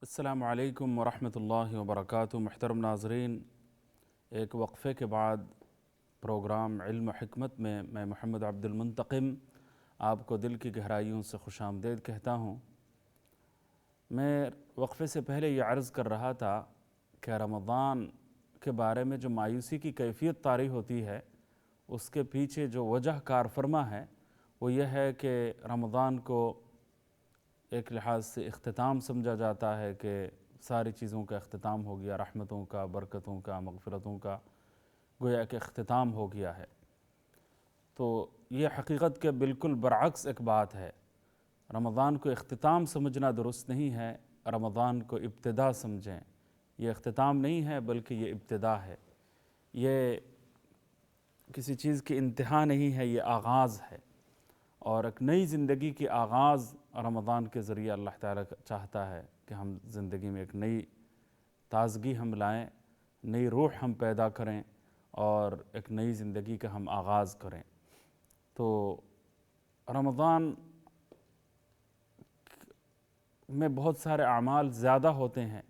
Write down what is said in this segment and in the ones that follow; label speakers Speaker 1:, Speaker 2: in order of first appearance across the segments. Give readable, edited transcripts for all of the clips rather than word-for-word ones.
Speaker 1: السلام علیکم ورحمۃ اللہ وبرکاتہ۔ محترم ناظرین، ایک وقفے کے بعد پروگرام علم و حکمت میں میں محمد عبد المنتقم آپ کو دل کی گہرائیوں سے خوش آمدید کہتا ہوں۔ میں وقفے سے پہلے یہ عرض کر رہا تھا کہ رمضان کے بارے میں جو مایوسی کی کیفیت طاری ہوتی ہے، اس کے پیچھے جو وجہ کار فرما ہے وہ یہ ہے کہ رمضان کو ایک لحاظ سے اختتام سمجھا جاتا ہے کہ ساری چیزوں کا اختتام ہو گیا، رحمتوں کا، برکتوں کا، مغفرتوں کا، گویا کہ اختتام ہو گیا ہے۔ تو یہ حقیقت کے بالکل برعکس ایک بات ہے۔ رمضان کو اختتام سمجھنا درست نہیں ہے، رمضان کو ابتدا سمجھیں۔ یہ اختتام نہیں ہے بلکہ یہ ابتدا ہے، یہ کسی چیز کی انتہا نہیں ہے، یہ آغاز ہے، اور ایک نئی زندگی کی آغاز رمضان کے ذریعے اللہ تعالیٰ چاہتا ہے کہ ہم زندگی میں ایک نئی تازگی ہم لائیں، نئی روح ہم پیدا کریں اور ایک نئی زندگی کا ہم آغاز کریں۔ تو رمضان میں بہت سارے اعمال زیادہ ہوتے ہیں،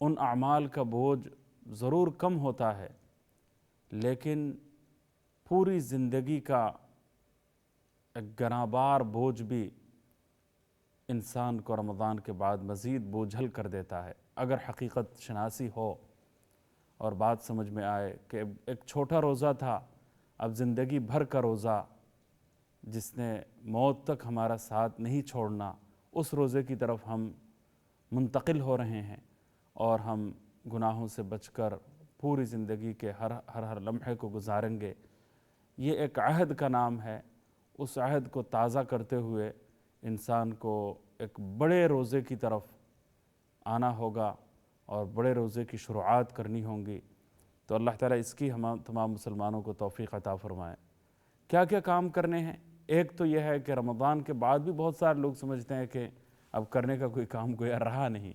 Speaker 1: ان اعمال کا بوجھ ضرور کم ہوتا ہے، لیکن پوری زندگی کا ایک گراں بار بوجھ بھی انسان کو رمضان کے بعد مزید بوجھل کر دیتا ہے۔ اگر حقیقت شناسی ہو اور بات سمجھ میں آئے کہ ایک چھوٹا روزہ تھا، اب زندگی بھر کا روزہ جس نے موت تک ہمارا ساتھ نہیں چھوڑنا، اس روزے کی طرف ہم منتقل ہو رہے ہیں، اور ہم گناہوں سے بچ کر پوری زندگی کے ہر لمحے کو گزاریں گے۔ یہ ایک عہد کا نام ہے۔ اس عہد کو تازہ کرتے ہوئے انسان کو ایک بڑے روزے کی طرف آنا ہوگا اور بڑے روزے کی شروعات کرنی ہوں گی۔ تو اللہ تعالیٰ اس کی ہم تمام مسلمانوں کو توفیق عطا فرمائے۔ کیا کیا کام کرنے ہیں؟ ایک تو یہ ہے کہ رمضان کے بعد بھی بہت سارے لوگ سمجھتے ہیں کہ اب کرنے کا کوئی کام کوئی رہا نہیں۔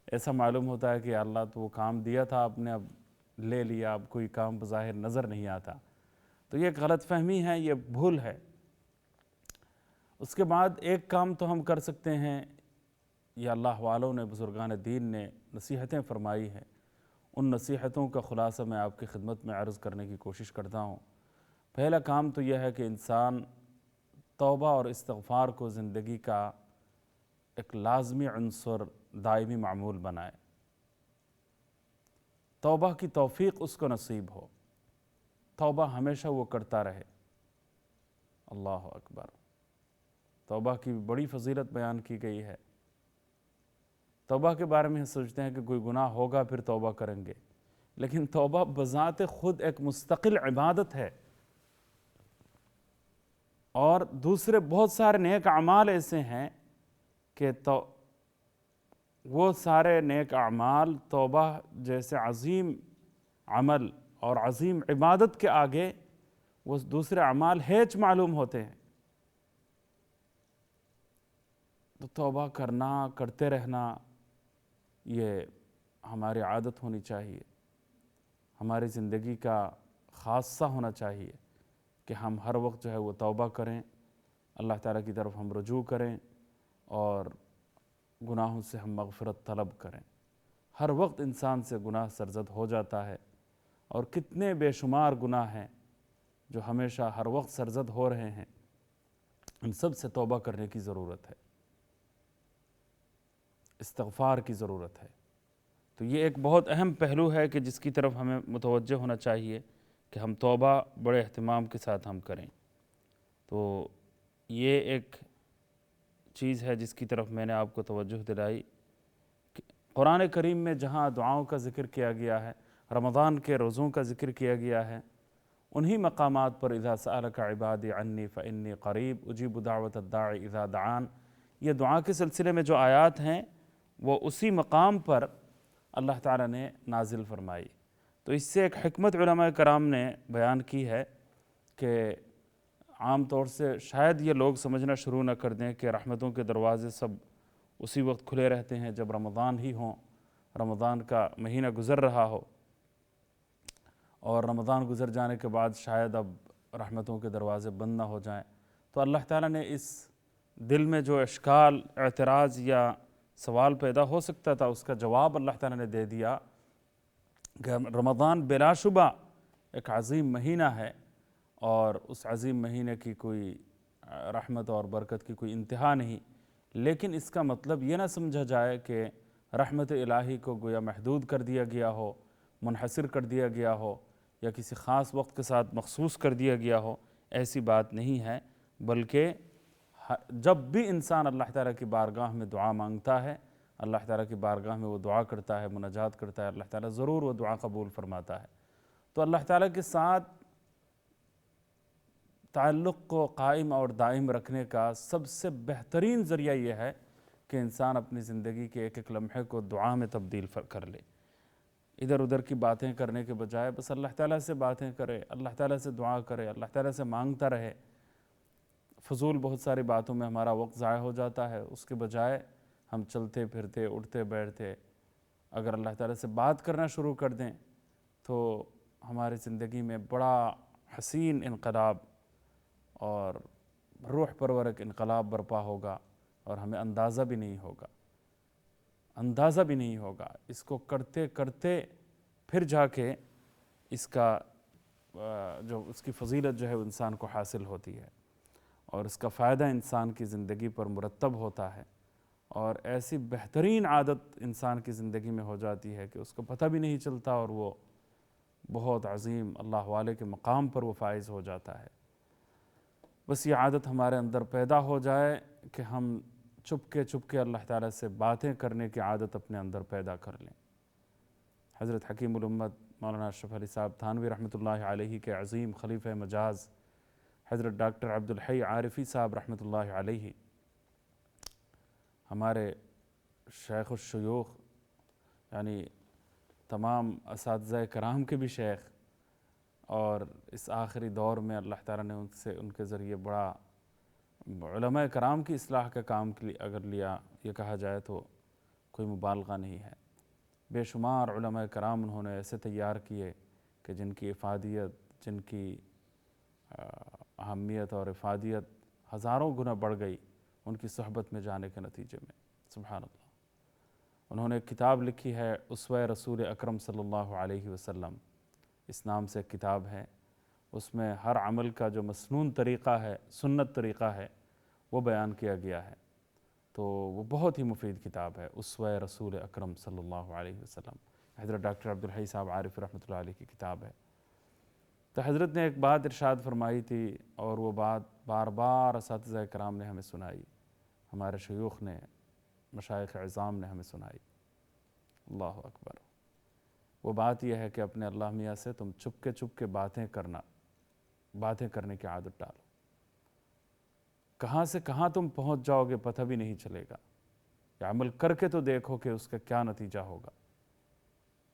Speaker 1: ایسا معلوم ہوتا ہے کہ اللہ تو وہ کام دیا تھا آپ نے اب لے لیا، اب کوئی کام بظاہر نظر نہیں آتا۔ تو یہ ایک غلط فہمی ہے، یہ بھول ہے۔ اس کے بعد ایک کام تو ہم کر سکتے ہیں، یہ اللہ والوں نے، بزرگان دین نے نصیحتیں فرمائی ہیں، ان نصیحتوں کا خلاصہ میں آپ کی خدمت میں عرض کرنے کی کوشش کرتا ہوں۔ پہلا کام تو یہ ہے کہ انسان توبہ اور استغفار کو زندگی کا ایک لازمی عنصر، دائمی معمول بنائے۔ توبہ کی توفیق اس کو نصیب ہو، توبہ ہمیشہ وہ کرتا رہے۔ اللہ اکبر! توبہ کی بڑی فضیلت بیان کی گئی ہے۔ توبہ کے بارے میں ہم سوچتے ہیں کہ کوئی گناہ ہوگا پھر توبہ کریں گے، لیکن توبہ بذات خود ایک مستقل عبادت ہے، اور دوسرے بہت سارے نیک اعمال ایسے ہیں کہ وہ سارے نیک اعمال توبہ جیسے عظیم عمل اور عظیم عبادت کے آگے وہ دوسرے اعمال ہیچ معلوم ہوتے ہیں۔ تو توبہ کرنا، کرتے رہنا، یہ ہماری عادت ہونی چاہیے، ہماری زندگی کا خاصہ ہونا چاہیے کہ ہم ہر وقت جو ہے وہ توبہ کریں، اللہ تعالیٰ کی طرف ہم رجوع کریں اور گناہوں سے ہم مغفرت طلب کریں۔ ہر وقت انسان سے گناہ سرزد ہو جاتا ہے، اور کتنے بے شمار گناہ ہیں جو ہمیشہ ہر وقت سرزد ہو رہے ہیں۔ ان سب سے توبہ کرنے کی ضرورت ہے، استغفار کی ضرورت ہے۔ تو یہ ایک بہت اہم پہلو ہے کہ جس کی طرف ہمیں متوجہ ہونا چاہیے کہ ہم توبہ بڑے اہتمام کے ساتھ ہم کریں۔ تو یہ ایک چیز ہے جس کی طرف میں نے آپ کو توجہ دلائی۔ قرآن کریم میں جہاں دعاؤں کا ذکر کیا گیا ہے، رمضان کے روزوں کا ذکر کیا گیا ہے، انہی مقامات پر اذا سألک عبادی عنی فانی قریب اجیب دعوت الداعی اذا دعان، یہ دعا کے سلسلے میں جو آیات ہیں وہ اسی مقام پر اللہ تعالیٰ نے نازل فرمائی۔ تو اس سے ایک حکمت علماء کرام نے بیان کی ہے کہ عام طور سے شاید یہ لوگ سمجھنا شروع نہ کر دیں کہ رحمتوں کے دروازے سب اسی وقت کھلے رہتے ہیں جب رمضان ہی ہوں، رمضان کا مہینہ گزر رہا ہو، اور رمضان گزر جانے کے بعد شاید اب رحمتوں کے دروازے بند نہ ہو جائیں۔ تو اللہ تعالیٰ نے اس دل میں جو اشکال، اعتراض یا سوال پیدا ہو سکتا تھا، اس کا جواب اللہ تعالیٰ نے دے دیا کہ رمضان بلا شبہ ایک عظیم مہینہ ہے، اور اس عظیم مہینے کی کوئی رحمت اور برکت کی کوئی انتہا نہیں، لیکن اس کا مطلب یہ نہ سمجھا جائے کہ رحمت الہی کو گویا محدود کر دیا گیا ہو، منحصر کر دیا گیا ہو، یا کسی خاص وقت کے ساتھ مخصوص کر دیا گیا ہو، ایسی بات نہیں ہے، بلکہ جب بھی انسان اللہ تعالیٰ کی بارگاہ میں دعا مانگتا ہے، اللہ تعالیٰ کی بارگاہ میں وہ دعا کرتا ہے، مناجات کرتا ہے، اللہ تعالیٰ ضرور وہ دعا قبول فرماتا ہے۔ تو اللہ تعالیٰ کے ساتھ تعلق کو قائم اور دائم رکھنے کا سب سے بہترین ذریعہ یہ ہے کہ انسان اپنی زندگی کے ایک ایک لمحے کو دعا میں تبدیل کر لے، ادھر ادھر کی باتیں کرنے کے بجائے بس اللہ تعالیٰ سے باتیں کرے، اللہ تعالیٰ سے دعا کرے، اللہ تعالیٰ سے مانگتا رہے۔ فضول بہت ساری باتوں میں ہمارا وقت ضائع ہو جاتا ہے، اس کے بجائے ہم چلتے پھرتے اٹھتے بیٹھتے اگر اللہ تعالیٰ سے بات کرنا شروع کر دیں تو ہماری زندگی میں بڑا حسین انقلاب اور روح پرورک انقلاب برپا ہوگا، اور ہمیں اندازہ بھی نہیں ہوگا اس کو کرتے کرتے پھر جا کے اس کا جو اس کی فضیلت جو ہے وہ انسان کو حاصل ہوتی ہے، اور اس کا فائدہ انسان کی زندگی پر مرتب ہوتا ہے، اور ایسی بہترین عادت انسان کی زندگی میں ہو جاتی ہے کہ اس کو پتہ بھی نہیں چلتا، اور وہ بہت عظیم اللہ والے کے مقام پر وہ فائز ہو جاتا ہے۔ بس یہ عادت ہمارے اندر پیدا ہو جائے کہ ہم چپ کے اللہ تعالیٰ سے باتیں کرنے کی عادت اپنے اندر پیدا کر لیں۔ حضرت حکیم الامت مولانا اشرف علی صاحب تھانوی رحمۃ اللہ علیہ کے عظیم خلیفہ مجاز حضرت ڈاکٹر عبدالحی عارفی صاحب رحمۃ اللہ علیہ، ہمارے شیخ الشیوخ، یعنی تمام اساتذہ کرام کے بھی شیخ، اور اس آخری دور میں اللہ تعالیٰ نے ان کے ذریعے بڑا علماء کرام کی اصلاح کا کام اگر لیا، یہ کہا جائے تو کوئی مبالغہ نہیں ہے۔ بے شمار علماء کرام انہوں نے ایسے تیار کیے کہ جن کی افادیت، جن کی اہمیت اور افادیت ہزاروں گنا بڑھ گئی ان کی صحبت میں جانے کے نتیجے میں، سبحان اللہ۔ انہوں نے ایک کتاب لکھی ہے اسوہ رسول اکرم صلی اللہ علیہ وسلم، اس نام سے ایک کتاب ہے، اس میں ہر عمل کا جو مسنون طریقہ ہے، سنت طریقہ ہے، وہ بیان کیا گیا ہے، تو وہ بہت ہی مفید کتاب ہے، اسوہ رسول اکرم صلی اللہ علیہ وسلم، حضرت ڈاکٹر عبدالحی صاحب عارف رحمۃ اللہ علیہ کی کتاب ہے۔ تو حضرت نے ایک بات ارشاد فرمائی تھی، اور وہ بات بار بار اساتذہ کرام نے ہمیں سنائی، ہمارے شیوخ نے، مشائخ عظام نے ہمیں سنائی، اللہ اکبر۔ وہ بات یہ ہے کہ اپنے اللہ میاں سے تم چپ کے باتیں کرنے کی عادت ڈالو، کہاں سے کہاں تم پہنچ جاؤ گے پتہ بھی نہیں چلے گا، یا عمل کر کے تو دیکھو کہ اس کا کیا نتیجہ ہوگا،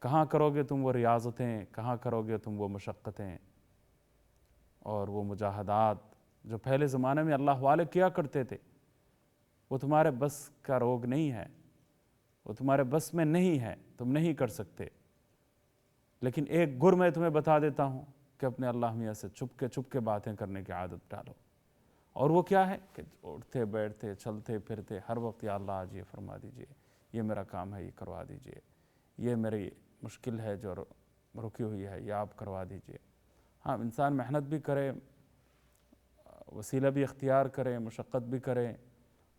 Speaker 1: کہاں کرو گے تم وہ ریاضتیں، کہاں کرو گے تم وہ مشقتیں اور وہ مجاہدات جو پہلے زمانے میں اللہ والے کیا کرتے تھے، وہ تمہارے بس کا روگ نہیں ہے، وہ تمہارے بس میں نہیں ہے، تم نہیں کر سکتے، لیکن ایک گر میں تمہیں بتا دیتا ہوں کہ اپنے اللہ میاں سے چپ کے باتیں کرنے کی عادت ڈالو، اور وہ کیا ہے کہ اٹھتے بیٹھتے چلتے پھرتے ہر وقت یا اللہ آج یہ فرما دیجئے، یہ میرا کام ہے یہ کروا دیجئے، یہ میری مشکل ہے جو رکی ہوئی ہے یہ آپ کروا دیجئے۔ ہاں، انسان محنت بھی کرے، وسیلہ بھی اختیار کرے، مشقت بھی کرے،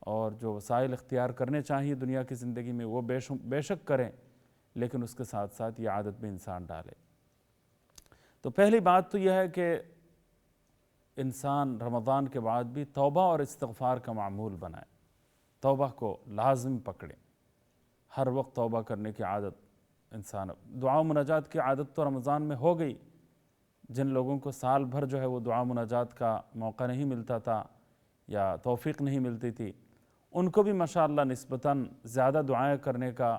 Speaker 1: اور جو وسائل اختیار کرنے چاہیے دنیا کی زندگی میں وہ بے شک کریں، لیکن اس کے ساتھ ساتھ یہ عادت بھی انسان ڈالے۔ تو پہلی بات تو یہ ہے کہ انسان رمضان کے بعد بھی توبہ اور استغفار کا معمول بنائے، توبہ کو لازم پکڑے، ہر وقت توبہ کرنے کی عادت انسان، دعا و مناجات کی عادت تو رمضان میں ہو گئی، جن لوگوں کو سال بھر جو ہے وہ دعا مناجات کا موقع نہیں ملتا تھا یا توفیق نہیں ملتی تھی، ان کو بھی ماشاءاللہ نسبتاً زیادہ دعائیں کرنے کا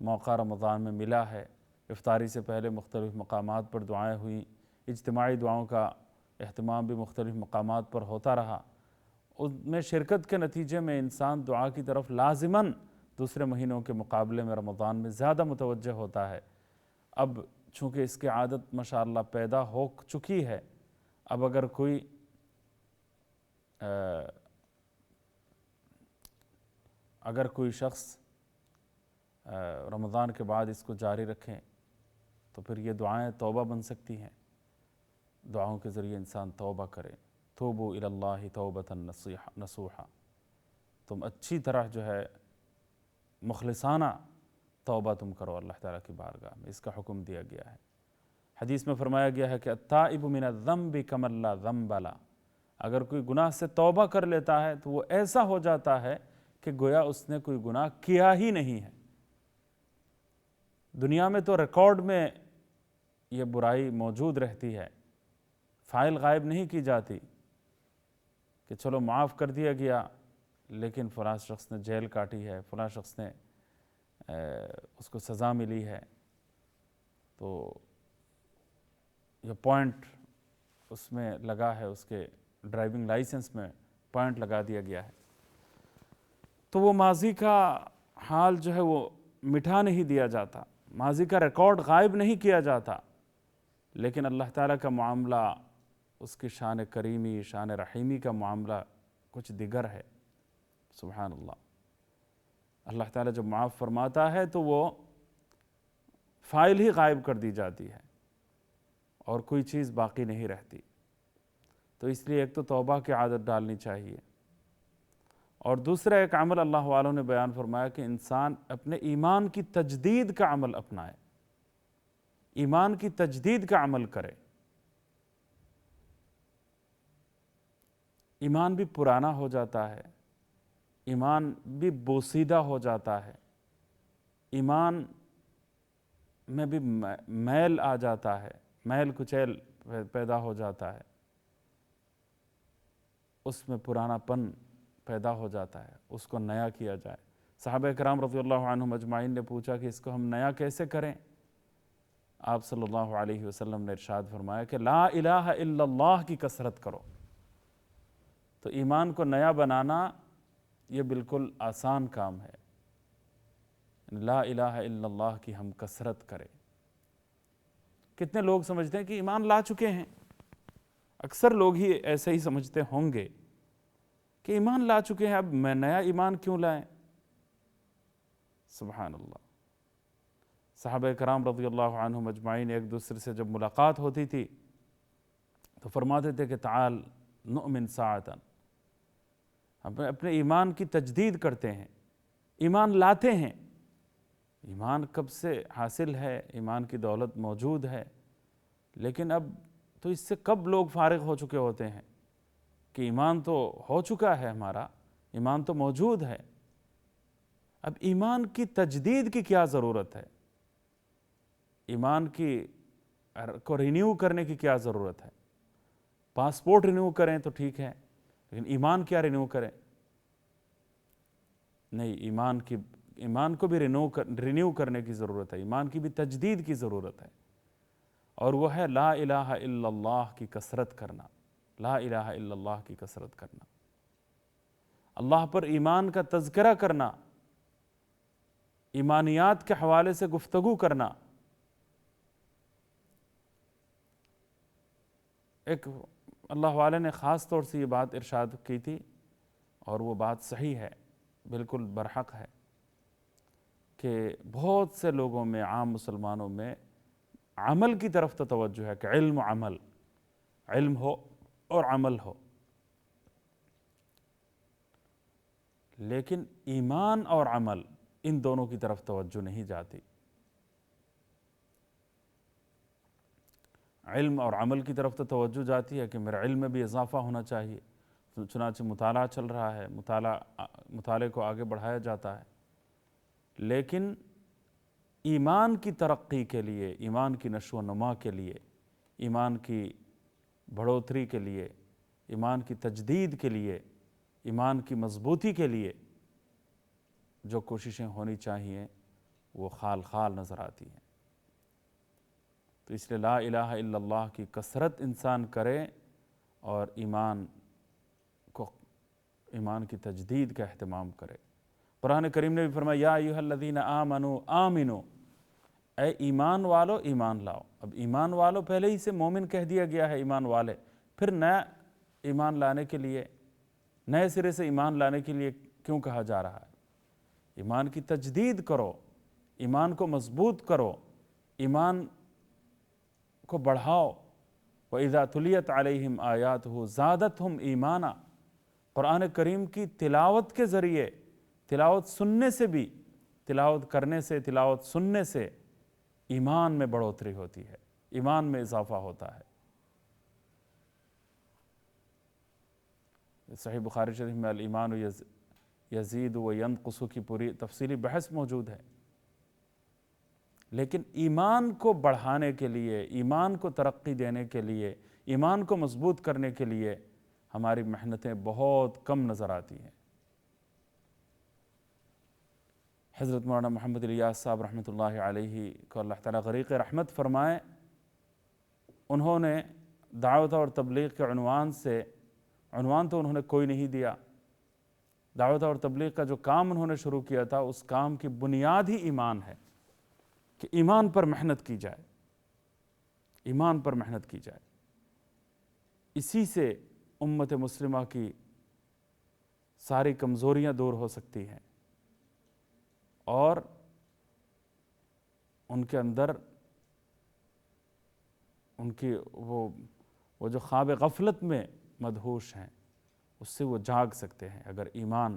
Speaker 1: موقع رمضان میں ملا ہے۔ افطاری سے پہلے مختلف مقامات پر دعائیں ہوئیں، اجتماعی دعاؤں کا اہتمام بھی مختلف مقامات پر ہوتا رہا، ان میں شرکت کے نتیجے میں انسان دعا کی طرف لازماً دوسرے مہینوں کے مقابلے میں رمضان میں زیادہ متوجہ ہوتا ہے۔ اب چونکہ اس کی عادت ماشاءاللہ پیدا ہو چکی ہے، اب اگر کوئی شخص رمضان کے بعد اس کو جاری رکھیں تو پھر یہ دعائیں توبہ بن سکتی ہیں. دعاؤں کے ذریعے انسان توبہ کرے. توبوا الی اللہ توبۃ نصوحا، تم اچھی طرح جو ہے مخلصانہ توبہ تم کرو اللہ تعالیٰ کی بارگاہ میں، اس کا حکم دیا گیا ہے. حدیث میں فرمایا گیا ہے کہ التائب من الذنب کمن لا ذنب لہ، اگر کوئی گناہ سے توبہ کر لیتا ہے تو وہ ایسا ہو جاتا ہے کہ گویا اس نے کوئی گناہ کیا ہی نہیں ہے. دنیا میں تو ریکارڈ میں یہ برائی موجود رہتی ہے، فائل غائب نہیں کی جاتی کہ چلو معاف کر دیا گیا، لیکن فلاں شخص نے جیل کاٹی ہے، فلاں شخص نے اس کو سزا ملی ہے، تو یہ پوائنٹ اس میں لگا ہے، اس کے ڈرائیونگ لائسنس میں پوائنٹ لگا دیا گیا ہے. تو وہ ماضی کا حال جو ہے وہ مٹھا نہیں دیا جاتا، ماضی کا ریکارڈ غائب نہیں کیا جاتا، لیکن اللہ تعالیٰ کا معاملہ، اس کی شان کریمی، شان رحیمی کا معاملہ کچھ دیگر ہے. سبحان اللہ. اللہ تعالیٰ جب معاف فرماتا ہے تو وہ فائل ہی غائب کر دی جاتی ہے اور کوئی چیز باقی نہیں رہتی. تو اس لیے ایک تو توبہ کی عادت ڈالنی چاہیے، اور دوسرا ایک عمل اللہ والوں نے بیان فرمایا کہ انسان اپنے ایمان کی تجدید کا عمل اپنائے، ایمان کی تجدید کا عمل کرے. ایمان بھی پرانا ہو جاتا ہے، ایمان بھی بوسیدہ ہو جاتا ہے، ایمان میں بھی میل آ جاتا ہے، میل کچیل پیدا ہو جاتا ہے، اس میں پرانا پن پیدا ہو جاتا ہے، اس کو نیا کیا جائے. صحابہ کرام رضی اللہ عنہم اجمعین نے پوچھا کہ اس کو ہم نیا کیسے کریں؟ آپ صلی اللہ علیہ وسلم نے ارشاد فرمایا کہ لا الہ الا اللہ کی کثرت کرو. تو ایمان کو نیا بنانا یہ بالکل آسان کام ہے. لا الہ الا اللہ کی ہم کثرت کریں. کتنے لوگ سمجھتے ہیں کہ ایمان لا چکے ہیں، اکثر لوگ ہی ایسے ہی سمجھتے ہوں گے کہ ایمان لا چکے ہیں، اب میں نیا ایمان کیوں لائیں؟ سبحان اللہ. صحابہ کرام رضی اللہ عنہم اجمعین ایک دوسرے سے جب ملاقات ہوتی تھی تو فرماتے تھے کہ تعال نؤمن ساعتا، ہم اپنے ایمان کی تجدید کرتے ہیں، ایمان لاتے ہیں. ایمان کب سے حاصل ہے، ایمان کی دولت موجود ہے، لیکن اب تو اس سے کب لوگ فارغ ہو چکے ہوتے ہیں کہ ایمان تو ہو چکا ہے، ہمارا ایمان تو موجود ہے، اب ایمان کی تجدید کی کیا ضرورت ہے؟ ایمان کو رینیو کرنے کی کیا ضرورت ہے؟ پاسپورٹ رینیو کریں تو ٹھیک ہے، لیکن ایمان کیا رینیو کریں؟ نہیں، ایمان کو بھی رینیو کرنے کی ضرورت ہے، ایمان کی بھی تجدید کی ضرورت ہے، اور وہ ہے لا الہ الا اللہ کی کثرت کرنا. لا الہ الا اللہ کی کثرت کرنا، اللہ پر ایمان کا تذکرہ کرنا، ایمانیات کے حوالے سے گفتگو کرنا. ایک اللہ والے نے خاص طور سے یہ بات ارشاد کی تھی، اور وہ بات صحیح ہے، بالکل برحق ہے، کہ بہت سے لوگوں میں، عام مسلمانوں میں عمل کی طرف تو توجہ ہے کہ علم و عمل، علم ہو اور عمل ہو، لیکن ایمان اور عمل ان دونوں کی طرف توجہ نہیں جاتی. علم اور عمل کی طرف تو توجہ جاتی ہے کہ میرے علم میں بھی اضافہ ہونا چاہیے، چنانچہ مطالعہ چل رہا ہے، مطالعے کو آگے بڑھایا جاتا ہے، لیکن ایمان کی ترقی کے لیے، ایمان کی نشو و نما کے لیے، ایمان کی بڑھوتری کے لیے، ایمان کی تجدید کے لیے، ایمان کی مضبوطی کے لیے جو کوششیں ہونی چاہیے وہ خال خال نظر آتی ہیں. تو اس لیے لا الہ الا اللہ کی کثرت انسان کرے اور ایمان کی تجدید کا اہتمام کرے. قرآن کریم نے بھی فرمایا یا ایھا الذین آمنوا آمنوا، اے ایمان والو ایمان لاؤ. اب ایمان والو پہلے ہی سے مومن کہہ دیا گیا ہے، ایمان والے، پھر نیا ایمان لانے کے لیے، نئے سرے سے ایمان لانے کے لیے کیوں کہا جا رہا ہے؟ ایمان کی تجدید کرو، ایمان کو مضبوط کرو، ایمان کو بڑھاؤ۔ وَإِذَا تُلِيَتْ عَلَيْهِمْ آيَاتُهُ زَادَتْهُمْ ایمانا، قرآن کریم کی تلاوت کے ذریعے، تلاوت سننے سے بھی، تلاوت کرنے سے، تلاوت سننے سے ایمان میں بڑھوتری ہوتی ہے، ایمان میں اضافہ ہوتا ہے۔ صحیح بخاری شریف میں الایمان یزید و ینقص کی پوری تفصیلی بحث موجود ہے۔ لیکن ایمان کو بڑھانے کے لیے، ایمان کو ترقی دینے کے لیے، ایمان کو مضبوط کرنے کے لیے ہماری محنتیں بہت کم نظر آتی ہیں۔ حضرت مولانا محمد الیاس صاحب رحمۃ اللہ علیہ کو اللہ تعالیٰ غریق رحمت فرمائے، انہوں نے دعوت اور تبلیغ کے عنوان تو انہوں نے کوئی نہیں دیا۔ دعوت اور تبلیغ کا جو کام انہوں نے شروع کیا تھا، اس کام کی بنیاد ہی ایمان ہے، کہ ایمان پر محنت کی جائے، ایمان پر محنت کی جائے۔ اسی سے امت مسلمہ کی ساری کمزوریاں دور ہو سکتی ہیں، اور ان کے اندر ان کی وہ جو خواب غفلت میں مدہوش ہیں، اس سے وہ جاگ سکتے ہیں اگر ایمان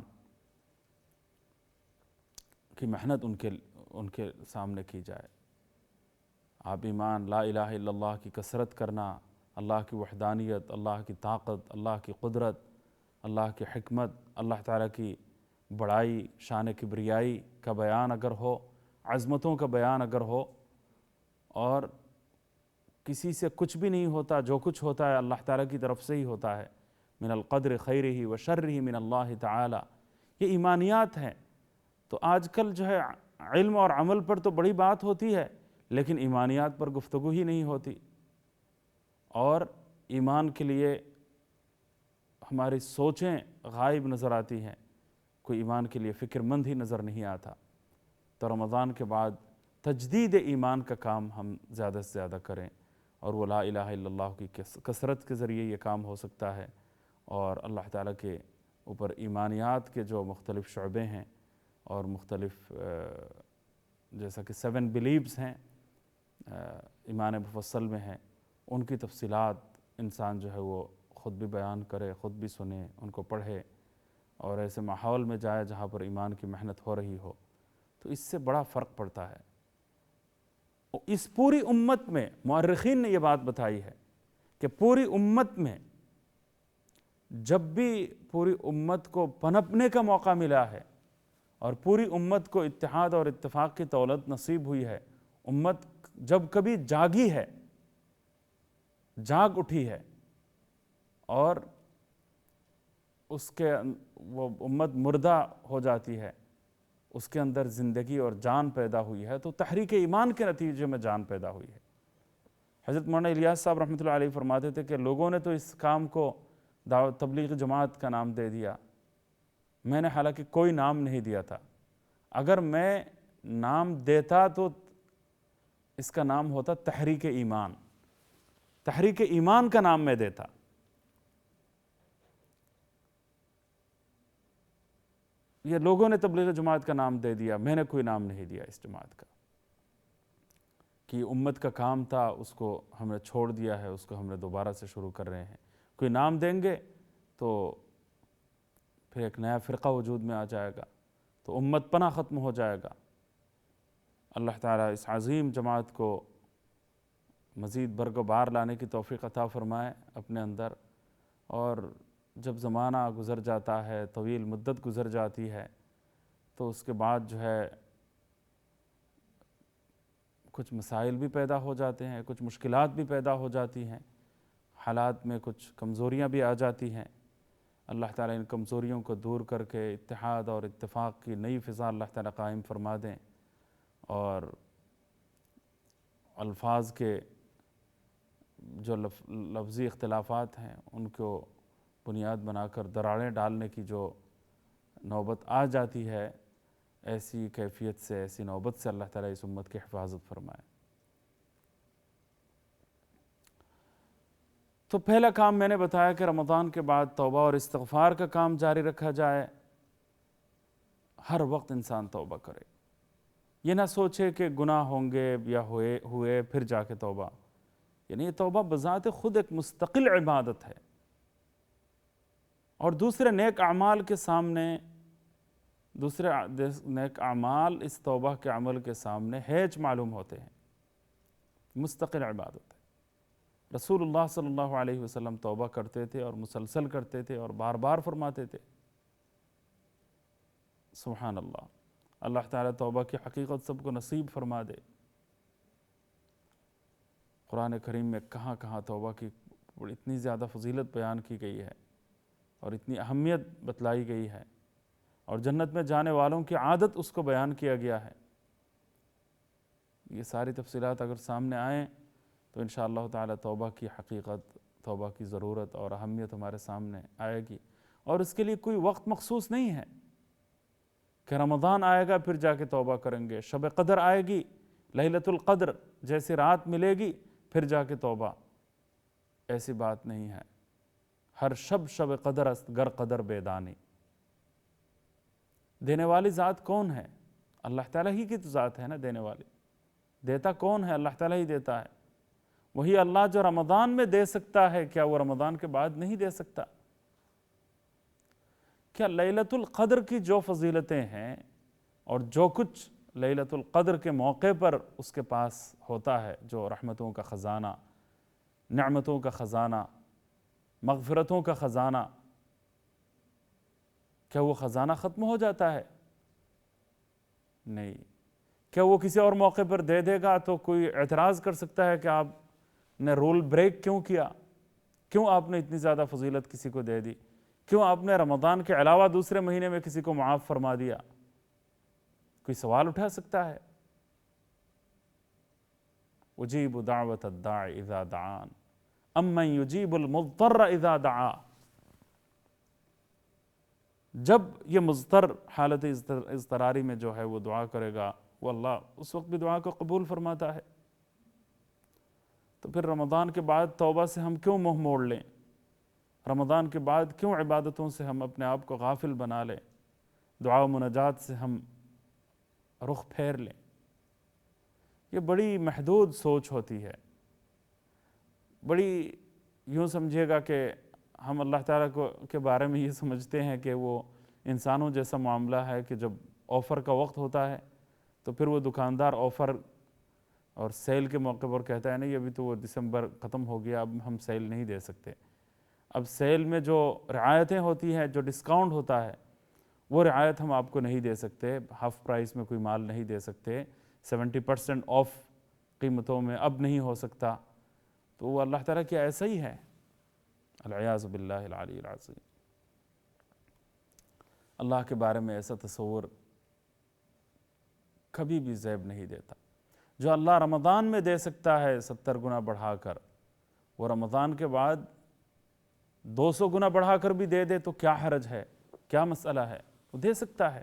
Speaker 1: کی محنت ان کے سامنے کی جائے۔ آپ ایمان، لا الہ الا اللہ کی کثرت کرنا، اللہ کی وحدانیت، اللہ کی طاقت، اللہ کی قدرت، اللہ کی حکمت، اللہ تعالیٰ کی بڑائی، شان کبریائی کا بیان اگر ہو، عظمتوں کا بیان اگر ہو، اور کسی سے کچھ بھی نہیں ہوتا، جو کچھ ہوتا ہے اللہ تعالیٰ کی طرف سے ہی ہوتا ہے، من القدر خیرہ و شرہ من اللہ تعالیٰ، یہ ایمانیات ہیں۔ تو آج کل جو ہے علم اور عمل پر تو بڑی بات ہوتی ہے، لیکن ایمانیات پر گفتگو ہی نہیں ہوتی، اور ایمان کے لیے ہماری سوچیں غائب نظر آتی ہیں، کوئی ایمان کے لیے فکر مند ہی نظر نہیں آتا۔ تو رمضان کے بعد تجدید ایمان کا کام ہم زیادہ سے زیادہ کریں، اور وہ لا الہ الا اللہ کی کثرت کے ذریعے یہ کام ہو سکتا ہے، اور اللہ تعالیٰ کے اوپر ایمانیات کے جو مختلف شعبے ہیں اور مختلف جیسا کہ 7 بلیوز ہیں ایمان مفصل میں ہیں، ان کی تفصیلات انسان جو ہے وہ خود بھی بیان کرے، خود بھی سنے، ان کو پڑھے، اور ایسے ماحول میں جائے جہاں پر ایمان کی محنت ہو رہی ہو، تو اس سے بڑا فرق پڑتا ہے۔ اس پوری امت میں مورخین نے یہ بات بتائی ہے کہ پوری امت میں جب بھی پوری امت کو پنپنے کا موقع ملا ہے اور پوری امت کو اتحاد اور اتفاق کی دولت نصیب ہوئی ہے، امت جب کبھی جاگی ہے، جاگ اٹھی ہے، اور اس کے وہ امت مردہ ہو جاتی ہے، اس کے اندر زندگی اور جان پیدا ہوئی ہے، تو تحریک ایمان کے نتیجے میں جان پیدا ہوئی ہے۔ حضرت مولانا الیاس صاحب رحمۃ اللہ علیہ فرماتے تھے کہ لوگوں نے تو اس کام کو دعوت تبلیغ جماعت کا نام دے دیا، میں نے حالانکہ کوئی نام نہیں دیا تھا، اگر میں نام دیتا تو اس کا نام ہوتا تحریک ایمان، تحریک ایمان کا نام میں دیتا۔ یہ لوگوں نے تبلیغ جماعت کا نام دے دیا، میں نے کوئی نام نہیں دیا اس جماعت کا، کہ امت کا کام تھا، اس کو ہم نے چھوڑ دیا ہے، اس کو ہم نے دوبارہ سے شروع کر رہے ہیں۔ کوئی نام دیں گے تو پھر ایک نیا فرقہ وجود میں آ جائے گا، تو امت پناہ ختم ہو جائے گا۔ اللہ تعالیٰ اس عظیم جماعت کو مزید برگ و بار لانے کی توفیق عطا فرمائے اپنے اندر، اور جب زمانہ گزر جاتا ہے، طویل مدت گزر جاتی ہے، تو اس کے بعد جو ہے کچھ مسائل بھی پیدا ہو جاتے ہیں، کچھ مشکلات بھی پیدا ہو جاتی ہیں، حالات میں کچھ کمزوریاں بھی آ جاتی ہیں۔ اللہ تعالیٰ ان کمزوریوں کو دور کر کے اتحاد اور اتفاق کی نئی فضا اللہ تعالیٰ قائم فرما دیں، اور الفاظ کے جو لفظی اختلافات ہیں ان کو بنیاد بنا کر دراڑیں ڈالنے کی جو نوبت آ جاتی ہے، ایسی کیفیت سے، ایسی نوبت سے اللہ تعالیٰ اس امت کی حفاظت فرمائے۔ تو پہلا کام میں نے بتایا کہ رمضان کے بعد توبہ اور استغفار کا کام جاری رکھا جائے، ہر وقت انسان توبہ کرے، یہ نہ سوچے کہ گناہ ہوں گے یا ہوئے پھر جا کے توبہ، یعنی یہ توبہ بذات خود ایک مستقل عبادت ہے، اور دوسرے نیک اعمال کے سامنے، دوسرے نیک اعمال اس توبہ کے عمل کے سامنے ہیچ معلوم ہوتے ہیں، مستقل عبادت ہے۔ رسول اللہ صلی اللہ علیہ وسلم توبہ کرتے تھے اور مسلسل کرتے تھے اور بار بار فرماتے تھے۔ سبحان اللہ، اللہ تعالیٰ توبہ کی حقیقت سب کو نصیب فرما دے۔ قرآن کریم میں کہاں کہاں توبہ کی اتنی زیادہ فضیلت بیان کی گئی ہے اور اتنی اہمیت بتلائی گئی ہے، اور جنت میں جانے والوں کی عادت اس کو بیان کیا گیا ہے۔ یہ ساری تفصیلات اگر سامنے آئیں تو انشاءاللہ تعالی توبہ کی حقیقت، توبہ کی ضرورت اور اہمیت ہمارے سامنے آئے گی۔ اور اس کے لیے کوئی وقت مخصوص نہیں ہے کہ رمضان آئے گا پھر جا کے توبہ کریں گے، شب قدر آئے گی، لیلۃ القدر جیسی رات ملے گی پھر جا کے توبہ، ایسی بات نہیں ہے۔ ہر شب قدر است گر قدر بیدانی۔ دینے والی ذات کون ہے؟ اللہ تعالیٰ ہی کی تو ذات ہے نا دینے والی۔ دیتا کون ہے؟ اللہ تعالیٰ ہی دیتا ہے۔ وہی اللہ جو رمضان میں دے سکتا ہے، کیا وہ رمضان کے بعد نہیں دے سکتا؟ کیا لیلۃ القدر کی جو فضیلتیں ہیں اور جو کچھ لیلۃ القدر کے موقع پر اس کے پاس ہوتا ہے، جو رحمتوں کا خزانہ، نعمتوں کا خزانہ، مغفرتوں کا خزانہ، کیا وہ خزانہ ختم ہو جاتا ہے؟ نہیں۔ کیا وہ کسی اور موقع پر دے دے گا تو کوئی اعتراض کر سکتا ہے کہ آپ نے رول بریک کیوں کیا؟ کیوں آپ نے اتنی زیادہ فضیلت کسی کو دے دی؟ کیوں آپ نے رمضان کے علاوہ دوسرے مہینے میں کسی کو معاف فرما دیا؟ کوئی سوال اٹھا سکتا ہے؟ اجیب دعوت الداع اذا دعان امن یجیب المضطر اذا دعا۔ جب یہ مضطر حالت اضطراری میں جو ہے وہ دعا کرے گا، وہ اللہ اس وقت بھی دعا کو قبول فرماتا ہے۔ تو پھر رمضان کے بعد توبہ سے ہم کیوں منہ موڑ لیں؟ رمضان کے بعد کیوں عبادتوں سے ہم اپنے آپ کو غافل بنا لیں؟ دعا و مناجات سے ہم رخ پھیر لیں؟ یہ بڑی محدود سوچ ہوتی ہے، بڑی یوں سمجھیے گا کہ ہم اللہ تعالیٰ کے بارے میں یہ سمجھتے ہیں کہ وہ انسانوں جیسا معاملہ ہے کہ جب آفر کا وقت ہوتا ہے تو پھر وہ دکاندار آفر اور سیل کے موقع پر کہتا ہے نہیں ابھی تو وہ دسمبر ختم ہو گیا، اب ہم سیل نہیں دے سکتے۔ اب سیل میں جو رعایتیں ہوتی ہیں، جو ڈسکاؤنٹ ہوتا ہے، وہ رعایت ہم آپ کو نہیں دے سکتے، ہاف پرائس میں کوئی مال نہیں دے سکتے، 70% آف قیمتوں میں اب نہیں ہو سکتا۔ تو وہ اللہ تعالیٰ کیا ایسا ہی ہے؟ العیاذ باللہ العلی العظیم۔ اللہ کے بارے میں ایسا تصور کبھی بھی زیب نہیں دیتا۔ جو اللہ رمضان میں دے سکتا ہے 70 گنا بڑھا کر، وہ رمضان کے بعد 200 گنا بڑھا کر بھی دے دے تو کیا حرج ہے؟ کیا مسئلہ ہے؟ وہ دے سکتا ہے،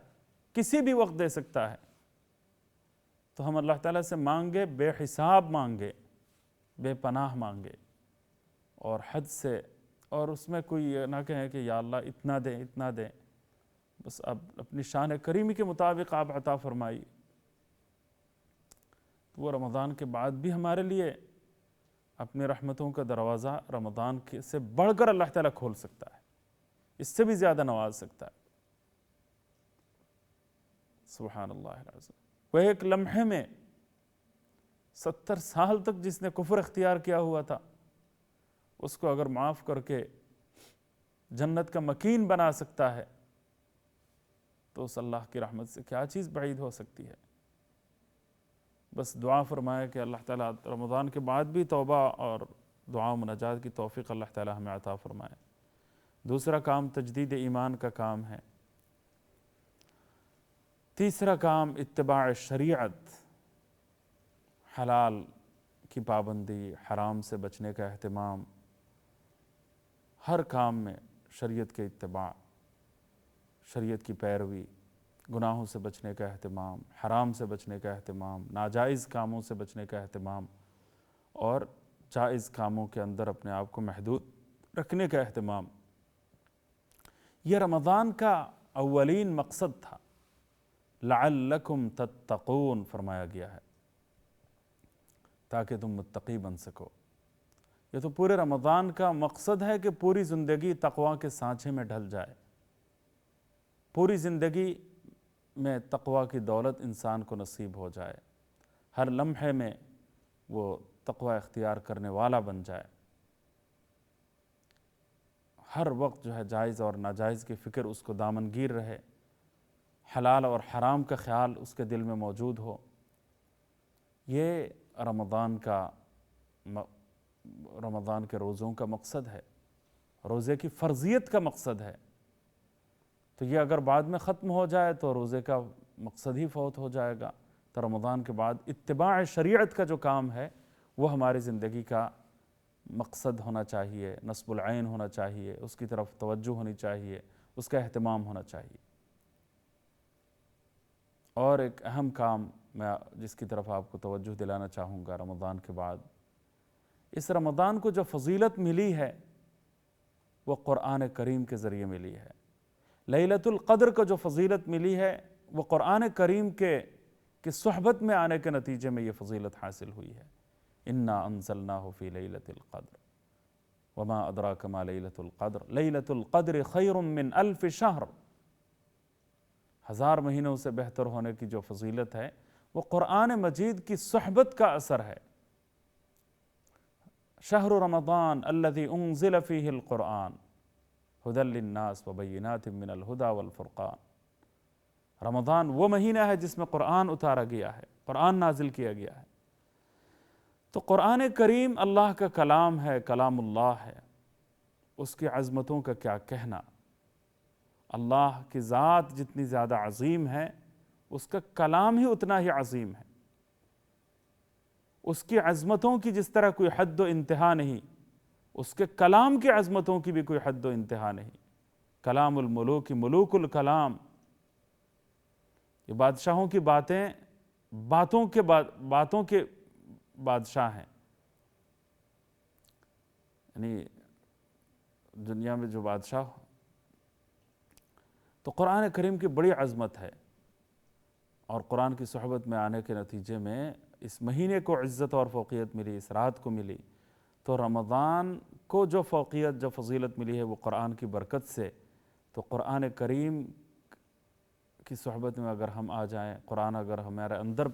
Speaker 1: کسی بھی وقت دے سکتا ہے۔ تو ہم اللہ تعالیٰ سے مانگے، بے حساب مانگے، بے پناہ مانگے، اور حد سے، اور اس میں کوئی یہ نہ کہیں کہ یا اللہ اتنا دیں اتنا دیں، بس اب اپنی شان کریمی کے مطابق آپ عطا فرمائی۔ تو وہ رمضان کے بعد بھی ہمارے لیے اپنی رحمتوں کا دروازہ رمضان سے بڑھ کر اللہ تعالیٰ کھول سکتا ہے، اس سے بھی زیادہ نواز سکتا ہے۔ سبحان اللہ العظیم۔ وہ ایک لمحے میں 70 سال تک جس نے کفر اختیار کیا ہوا تھا، اس کو اگر معاف کر کے جنت کا مکین بنا سکتا ہے تو اس اللہ کی رحمت سے کیا چیز بعید ہو سکتی ہے؟ بس دعا فرمائے کہ اللہ تعالیٰ رمضان کے بعد بھی توبہ اور دعا و مناجات کی توفیق اللہ تعالیٰ ہمیں عطا فرمائے۔ دوسرا کام تجدید ایمان کا کام ہے۔ تیسرا کام اتباع شریعت، حلال کی پابندی، حرام سے بچنے کا اہتمام، ہر کام میں شریعت کے اتباع، شریعت کی پیروی، گناہوں سے بچنے کا اہتمام، حرام سے بچنے کا اہتمام، ناجائز کاموں سے بچنے کا اہتمام، اور جائز کاموں کے اندر اپنے آپ کو محدود رکھنے کا اہتمام۔ یہ رمضان کا اولین مقصد تھا لعلکم تتقون فرمایا گیا ہے، تاکہ تم متقی بن سکو۔ یہ تو پورے رمضان کا مقصد ہے کہ پوری زندگی تقویٰ کے سانچے میں ڈھل جائے، پوری زندگی میں تقویٰ کی دولت انسان کو نصیب ہو جائے، ہر لمحے میں وہ تقویٰ اختیار کرنے والا بن جائے، ہر وقت جو ہے جائز اور ناجائز کی فکر اس کو دامنگیر رہے، حلال اور حرام کا خیال اس کے دل میں موجود ہو۔ یہ رمضان کے روزوں کا مقصد ہے، روزے کی فرضیت کا مقصد ہے۔ تو یہ اگر بعد میں ختم ہو جائے تو روزے کا مقصد ہی فوت ہو جائے گا۔ تو رمضان کے بعد اتباع شریعت کا جو کام ہے وہ ہماری زندگی کا مقصد ہونا چاہیے، نصب العین ہونا چاہیے، اس کی طرف توجہ ہونی چاہیے، اس کا اہتمام ہونا چاہیے۔ اور ایک اہم کام میں جس کی طرف آپ کو توجہ دلانا چاہوں گا رمضان کے بعد، اس رمضان کو جو فضیلت ملی ہے وہ قرآن کریم کے ذریعے ملی ہے۔ لیلۃ القدر کو جو فضیلت ملی ہے وہ قرآن کریم کی صحبت میں آنے کے نتیجے میں یہ فضیلت حاصل ہوئی ہے۔ انا انزلناہ فی لیلۃ القدر وما ادراک ما لیلۃ القدر لیلۃ القدر خیر من الف شہر۔ 1000 مہینوں سے بہتر ہونے کی جو فضیلت ہے وہ قرآن مجید کی صحبت کا اثر ہے۔ شہر رمضان الذی انزل فیہ القرآن ھدی للناس وبینات من الہدی والفرقان۔ رمضان وہ مہینہ ہے جس میں قرآن اتارا گیا ہے، قرآن نازل کیا گیا ہے۔ تو قرآن کریم اللہ کا کلام ہے، کلام اللہ ہے، اس کی عظمتوں کا کیا کہنا۔ اللہ کی ذات جتنی زیادہ عظیم ہے اس کا کلام ہی اتنا ہی عظیم ہے۔ اس کی عظمتوں کی جس طرح کوئی حد و انتہا نہیں، اس کے کلام کی عظمتوں کی بھی کوئی حد و انتہا نہیں۔ کلام الملوک ملوک الکلام، یہ بادشاہوں کی باتیں باتوں کے بادشاہ ہیں، یعنی دنیا میں جو بادشاہ۔ تو قرآن کریم کی بڑی عظمت ہے، اور قرآن کی صحبت میں آنے کے نتیجے میں اس مہینے کو عزت اور فوقیت ملی، اس رات کو ملی۔ تو رمضان کو جو فوقیت جو فضیلت ملی ہے وہ قرآن کی برکت سے۔ تو قرآن کریم کی صحبت میں اگر ہم آ جائیں، قرآن اگر ہمارے اندر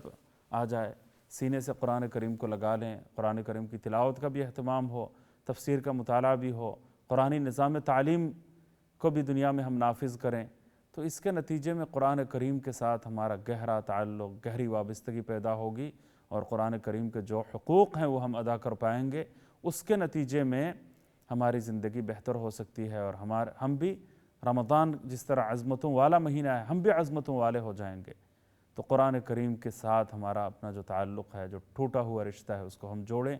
Speaker 1: آ جائے، سینے سے قرآن کریم کو لگا لیں، قرآن کریم کی تلاوت کا بھی اہتمام ہو، تفسیر کا مطالعہ بھی ہو، قرآنی نظام تعلیم کو بھی دنیا میں ہم نافذ کریں، تو اس کے نتیجے میں قرآن کریم کے ساتھ ہمارا گہرا تعلق، گہری وابستگی پیدا ہوگی، اور قرآن کریم کے جو حقوق ہیں وہ ہم ادا کر پائیں گے۔ اس کے نتیجے میں ہماری زندگی بہتر ہو سکتی ہے، اور ہم بھی رمضان جس طرح عظمتوں والا مہینہ ہے، ہم بھی عظمتوں والے ہو جائیں گے۔ تو قرآن کریم کے ساتھ ہمارا اپنا جو تعلق ہے، جو ٹوٹا ہوا رشتہ ہے اس کو ہم جوڑیں،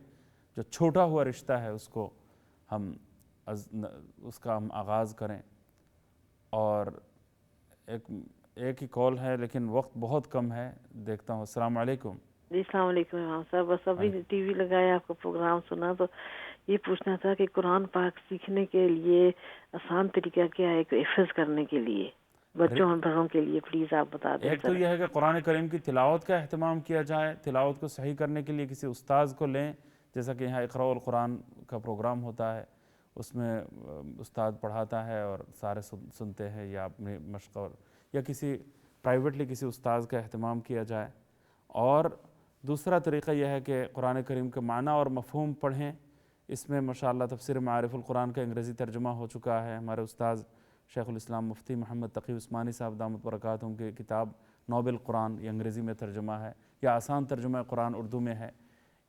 Speaker 1: جو چھوٹا ہوا رشتہ ہے اس کو اس کا ہم آغاز کریں۔ اور ایک ہی کال ہے لیکن وقت بہت کم ہے، دیکھتا ہوں۔ السلام علیکم۔
Speaker 2: جی السلام علیکم امام صاحب، بس ابھی ٹی وی لگایا، آپ کا پروگرام سنا، تو یہ پوچھنا تھا کہ قرآن پاک سیکھنے کے لیے آسان طریقہ کیا ہے حفظ کرنے کے لیے بچوں اور بڑوں کے لیے، پلیز آپ بتا دیں۔
Speaker 1: ایک تو یہ ہے کہ قرآن کریم کی تلاوت کا اہتمام کیا جائے، تلاوت کو صحیح کرنے کے لیے کسی استاذ کو لیں، جیسا کہ یہاں اقراء القرآن کا پروگرام ہوتا ہے، اس میں استاد پڑھاتا ہے اور سارے سنتے ہیں، یا اپنے مشق یا کسی پرائیویٹلی کسی استاذ کا اہتمام کیا جائے۔ اور دوسرا طریقہ یہ ہے کہ قرآن کریم کے معنی اور مفہوم پڑھیں۔ اس میں ماشاءاللہ تفسیر معارف القرآن کا انگریزی ترجمہ ہو چکا ہے، ہمارے استاذ شیخ الاسلام مفتی محمد تقی عثمانی صاحب دامت برکاتہم کی کتاب نوبل قرآن، یہ انگریزی میں ترجمہ ہے، یا آسان ترجمہ قرآن اردو میں ہے۔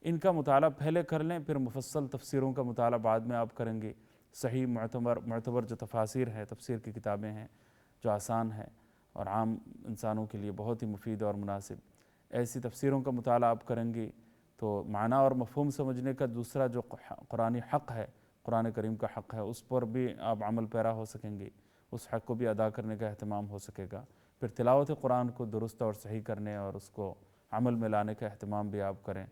Speaker 1: ان کا مطالعہ پہلے کر لیں، پھر مفصل تفسیروں کا مطالعہ بعد میں آپ کریں گے۔ صحیح معتبر جو تفاسیر ہیں، تفسیر کی کتابیں ہیں جو آسان ہیں اور عام انسانوں کے لیے بہت ہی مفید اور مناسب، ایسی تفسیروں کا مطالعہ آپ کریں گی تو معنی اور مفہوم سمجھنے کا دوسرا جو قرآنی حق ہے، قرآن کریم کا حق ہے، اس پر بھی آپ عمل پیرا ہو سکیں گے، اس حق کو بھی ادا کرنے کا اہتمام ہو سکے گا۔ پھر تلاوت قرآن کو درست اور صحیح کرنے اور اس کو عمل میں لانے کا اہتمام بھی آپ کریں۔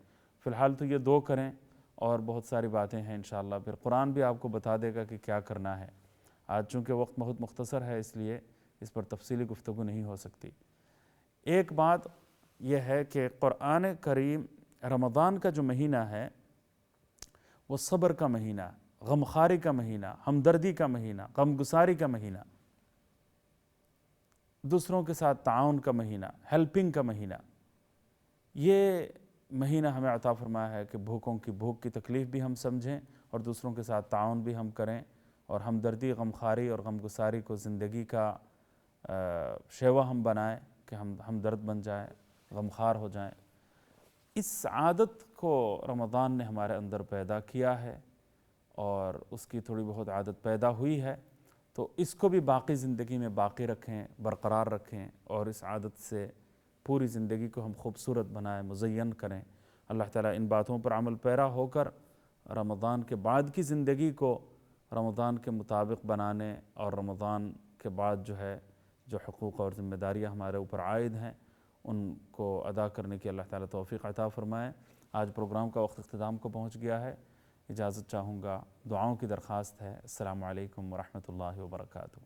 Speaker 1: فی الحال تو یہ 2 کریں، اور بہت ساری باتیں ہیں انشاءاللہ، پھر قرآن بھی آپ کو بتا دے گا کہ کیا کرنا ہے۔ آج چونکہ وقت بہت مختصر ہے، اس لیے اس پر تفصیلی گفتگو نہیں ہو سکتی۔ ایک بات یہ ہے کہ قرآن کریم رمضان کا جو مہینہ ہے وہ صبر کا مہینہ، غمخواری کا مہینہ، ہمدردی کا مہینہ، غم گساری کا مہینہ، دوسروں کے ساتھ تعاون کا مہینہ، ہیلپنگ کا مہینہ، یہ مہینہ ہمیں عطا فرمایا ہے کہ بھوکوں کی بھوک کی تکلیف بھی ہم سمجھیں اور دوسروں کے ساتھ تعاون بھی ہم کریں، اور ہمدردی، غمخواری اور غم گساری کو زندگی کا شیوا ہم بنائیں کہ ہم ہمدرد بن جائیں، غمخوار ہو جائیں۔ اس عادت کو رمضان نے ہمارے اندر پیدا کیا ہے اور اس کی تھوڑی بہت عادت پیدا ہوئی ہے، تو اس کو بھی باقی زندگی میں باقی رکھیں، برقرار رکھیں، اور اس عادت سے پوری زندگی کو ہم خوبصورت بنائیں، مزین کریں۔ اللہ تعالیٰ ان باتوں پر عمل پیرا ہو کر رمضان کے بعد کی زندگی کو رمضان کے مطابق بنانے، اور رمضان کے بعد جو ہے جو حقوق اور ذمہ داریاں ہمارے اوپر عائد ہیں ان کو ادا کرنے کی اللہ تعالیٰ توفیق عطا فرمائے۔ آج پروگرام کا وقت اختتام کو پہنچ گیا ہے، اجازت چاہوں گا، دعاؤں کی درخواست ہے۔ السلام علیکم ورحمۃ اللہ وبرکاتہ۔